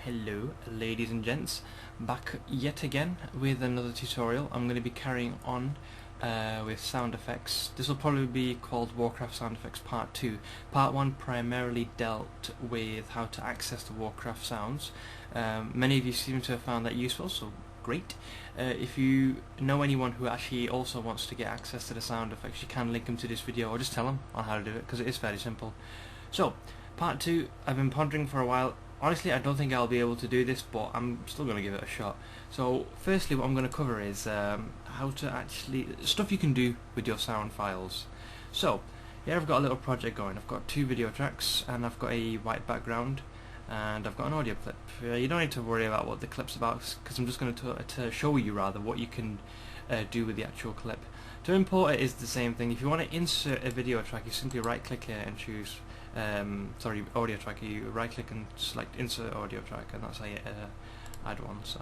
Hello ladies and gents, back yet again with another tutorial. I'm going to be carrying on with sound effects. This will probably be called Warcraft Sound Effects Part 2. Part 1 primarily dealt with how to access the Warcraft sounds. Many of you seem to have found that useful, so great. If you know anyone who actually also wants to get access to the sound effects, you can link them to this video or just tell them on how to do it, because it is fairly simple. So, Part 2, I've been pondering for a while. Honestly, I don't think I'll be able to do this, but I'm still going to give it a shot. So, firstly, what I'm going to cover is how to actually stuff you can do with your sound files. So, here I've got a little project going. I've got 2 video tracks, and I've got a white background, and I've got an audio clip. You don't need to worry about what the clip's about, because I'm just going to show you rather what you can do with the actual clip. To import it is the same thing. If you want to insert a video track, you simply right-click here and choose. Audio track. You right click and select insert audio track, and that's how you add one. So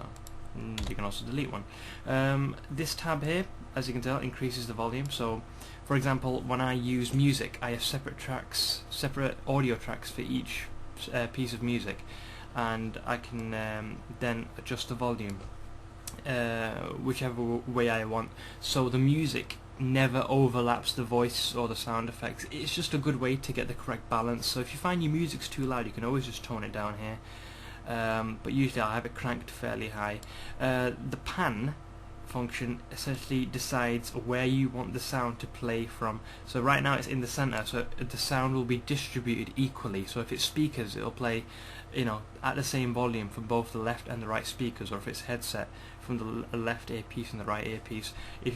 you can also delete one. This tab here, as you can tell, increases the volume. So for example, when I use music, I have separate audio tracks for each piece of music, and I can then adjust the volume whichever way I want, so the music never overlaps the voice or the sound effects. It's just a good way to get the correct balance. So if you find your music's too loud, you can always just tone it down here, but usually I have it cranked fairly high. The pan function essentially decides where you want the sound to play from. So right now it's in the center, so the sound will be distributed equally. So if it's speakers, it'll play, you know, at the same volume from both the left and the right speakers, or if it's headset, from the left earpiece and the right earpiece. If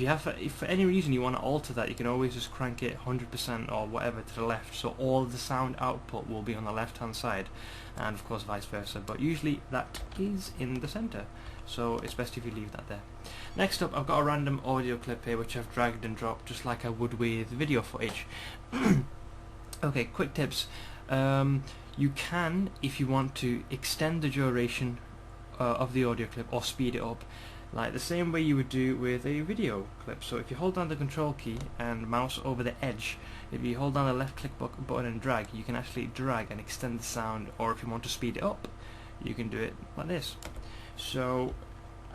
for any reason you want to alter that, you can always just crank it 100% or whatever to the left, so all the sound output will be on the left hand side, and of course vice versa, but usually that is in the center, so it's best if you leave that there. Next up, I've got a random audio clip here which I've dragged and dropped just like I would with video footage. Okay, quick tips. You can, if you want to, extend the duration of the audio clip or speed it up, like the same way you would do with a video clip. So if you hold down the control key and mouse over the edge, if you hold down the left click button and drag, you can actually drag and extend the sound, or if you want to speed it up, you can do it like this. So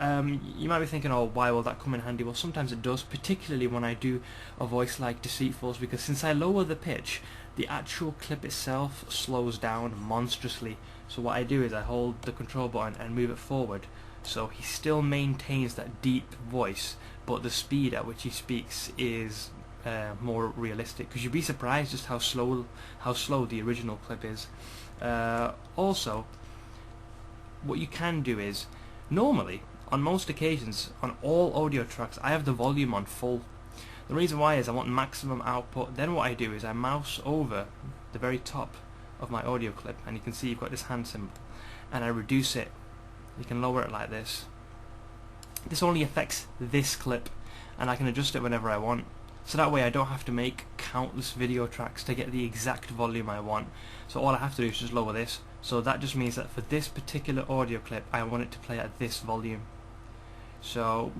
you might be thinking, oh, why will that come in handy? Well, sometimes it does, particularly when I do a voice like Deceitful's, because since I lower the pitch, the actual clip itself slows down monstrously. So what I do is I hold the control button and move it forward, so he still maintains that deep voice, but the speed at which he speaks is more realistic, because you'd be surprised just how slow the original clip is. Also, what you can do is, normally, on most occasions, on all audio tracks, I have the volume on full. The reason why is I want maximum output. Then what I do is I mouse over the very top of my audio clip, and you can see you've got this hand symbol, and I reduce it. You can lower it like this. This only affects this clip, and I can adjust it whenever I want. So that way I don't have to make countless video tracks to get the exact volume I want. So all I have to do is just lower this. So that just means that for this particular audio clip, I want it to play at this volume. So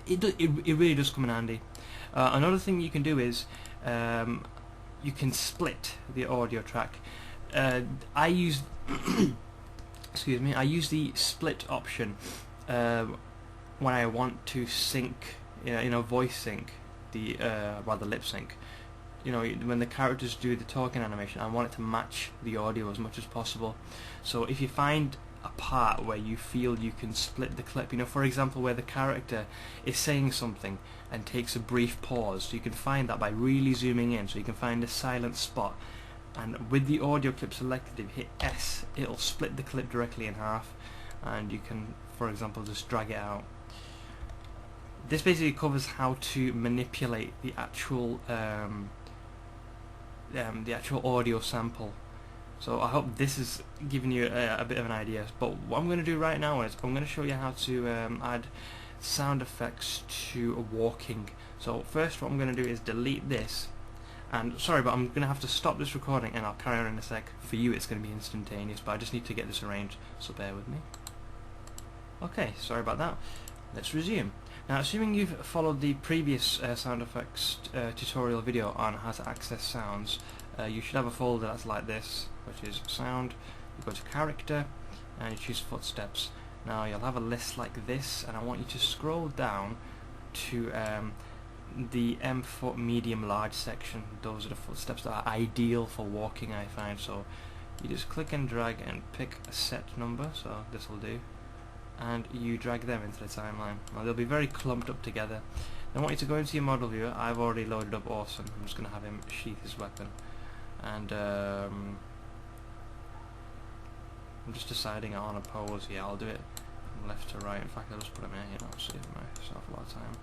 it really does come in handy. Another thing you can do is you can split the audio track. I use excuse me, I use the split option when I want to sync, voice sync, rather lip sync. You know, when the characters do the talking animation, I want it to match the audio as much as possible. So if you find a part where you feel you can split the clip, for example, where the character is saying something and takes a brief pause, so you can find that by really zooming in, so you can find a silent spot, and with the audio clip selected, if you hit S, it'll split the clip directly in half, and you can, for example, just drag it out. This basically covers how to manipulate the actual audio sample. So I hope this is giving you a bit of an idea. But what I'm going to do right now is I'm going to show you how to add sound effects to walking. So first, what I'm going to do is delete this. And sorry, but I'm going to have to stop this recording, and I'll carry on in a sec. For you, it's going to be instantaneous, but I just need to get this arranged, so bear with me. Okay, sorry about that. Let's resume. Now, assuming you've followed the previous sound effects tutorial video on how to access sounds, you should have a folder that's like this, which is sound. You go to character, and you choose footsteps. Now you'll have a list like this, and I want you to scroll down to the M-foot medium large section. Those are the footsteps that are ideal for walking, I find. So you just click and drag and pick a set number, so this will do, and you drag them into the timeline. Now they'll be very clumped up together. Then I want you to go into your model viewer. I've already loaded up Orson. I'm just going to have him sheath his weapon, and I'm just deciding on a pose. Yeah, I'll do it from left to right. In fact, I'll just put him in here, I'll save myself a lot of time.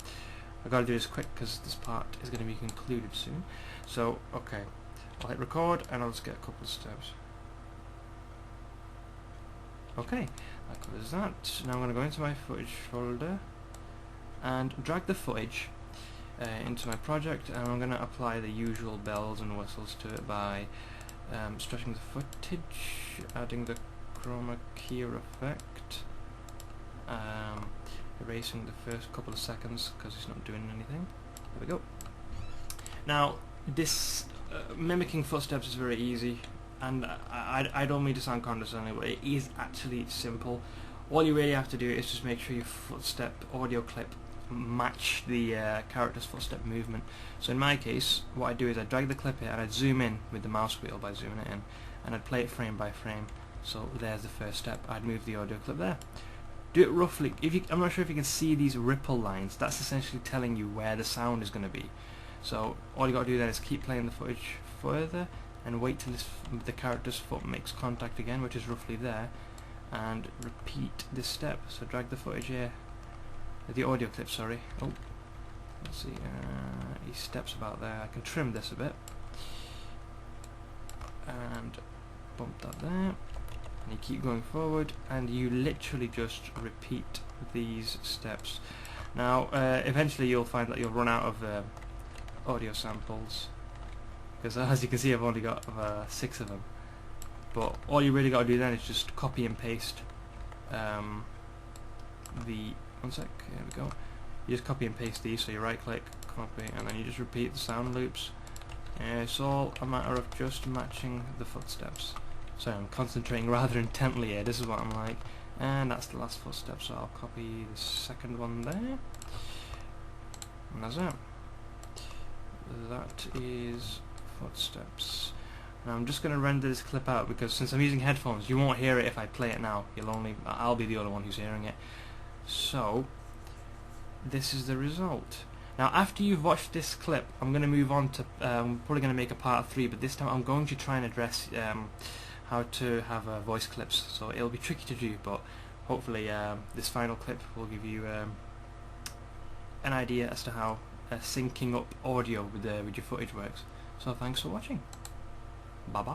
I've got to do this quick because this part is going to be concluded soon. So, okay, I'll hit record and I'll just get a couple of steps. Okay, that covers that. Now I'm going to go into my footage folder and drag the footage into my project, and I'm going to apply the usual bells and whistles to it by stretching the footage, adding the chroma key effect, erasing the first couple of seconds because it's not doing anything. There we go. Now this mimicking footsteps is very easy, and I don't mean to sound condescending, but it is actually simple. All you really have to do is just make sure your footstep audio clip match the character's footstep movement. So in my case, what I do is I drag the clip here and I'd zoom in with the mouse wheel by zooming it in, and I'd play it frame by frame. So there's the first step. I'd move the audio clip there. Do it roughly. I'm not sure if you can see these ripple lines. That's essentially telling you where the sound is going to be. So all you got to do then is keep playing the footage further and wait till the character's foot makes contact again, which is roughly there, and repeat this step. So drag the footage here, the audio clip, sorry. Oh, let's see, he steps about there. I can trim this a bit and bump that there. And you keep going forward, and you literally just repeat these steps. Now, eventually you'll find that you'll run out of audio samples, because as you can see I've only got 6 of them. But all you really got to do then is just copy and paste one sec, here we go. You just copy and paste these, so you right click, copy, and then you just repeat the sound loops. It's all a matter of just matching the footsteps. So I'm concentrating rather intently here, this is what I'm like. And that's the last footstep, so I'll copy the second one there. And that's it. That is footsteps. Now I'm just going to render this clip out, because since I'm using headphones, you won't hear it if I play it now. I'll be the only one who's hearing it. So this is the result. Now after you've watched this clip, I'm going to move on to, I'm probably going to make a part 3, but this time I'm going to try and address how to have voice clips. So it'll be tricky to do, but hopefully this final clip will give you an idea as to how syncing up audio with your footage works. So thanks for watching. Bye bye.